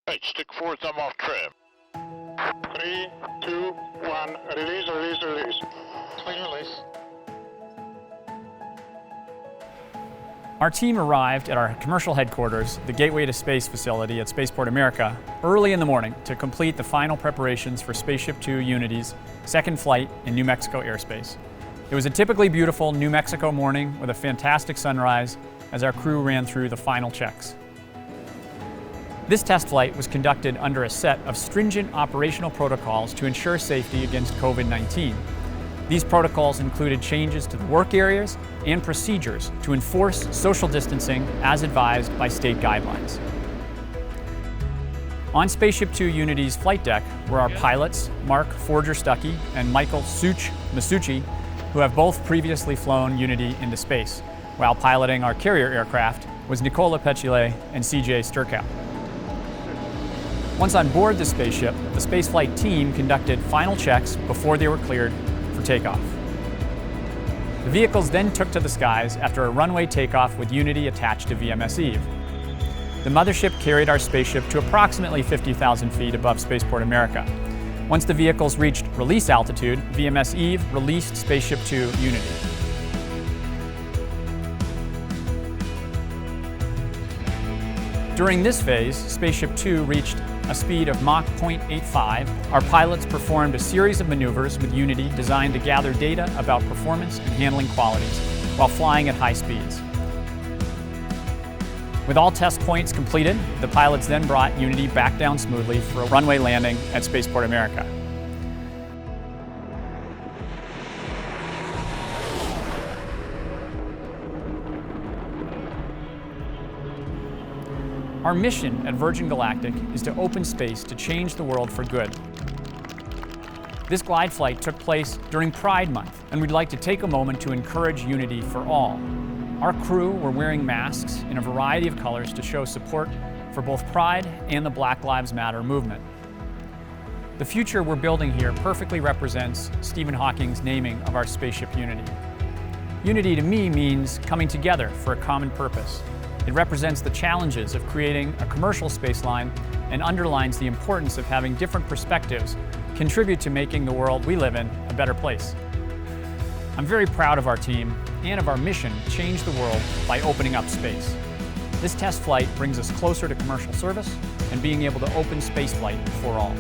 Right, stick forward, thumb off trim. 3, 2, 1, release, release, release. Clean release. Our team arrived at our commercial headquarters, the Gateway to Space facility at Spaceport America, early in the morning to complete the final preparations for SpaceShipTwo Unity's second flight in New Mexico airspace. It was a typically beautiful New Mexico morning with a fantastic sunrise as our crew ran through the final checks. This test flight was conducted under a set of stringent operational protocols to ensure safety against COVID-19. These protocols included changes to the work areas and procedures to enforce social distancing as advised by state guidelines. On SpaceShipTwo Unity's flight deck were our pilots, Mark Forger-Stuckey and Michael Masucci, who have both previously flown Unity into space, while piloting our carrier aircraft was Nicola Pecile and CJ Sturkow. Once on board the spaceship, the spaceflight team conducted final checks before they were cleared for takeoff. The vehicles then took to the skies after a runway takeoff with Unity attached to VMS Eve. The mothership carried our spaceship to approximately 50,000 feet above Spaceport America. Once the vehicles reached release altitude, VMS Eve released SpaceShipTwo Unity. During this phase, SpaceShipTwo reached a speed of Mach 0.85, our pilots performed a series of maneuvers with Unity designed to gather data about performance and handling qualities while flying at high speeds. With all test points completed, the pilots then brought Unity back down smoothly for a runway landing at Spaceport America. Our mission at Virgin Galactic is to open space to change the world for good. This glide flight took place during Pride Month, and we'd like to take a moment to encourage unity for all. Our crew were wearing masks in a variety of colors to show support for both Pride and the Black Lives Matter movement. The future we're building here perfectly represents Stephen Hawking's naming of our spaceship Unity. Unity to me means coming together for a common purpose. It represents the challenges of creating a commercial space line and underlines the importance of having different perspectives contribute to making the world we live in a better place. I'm very proud of our team and of our mission to change the world by opening up space. This test flight brings us closer to commercial service and being able to open spaceflight for all.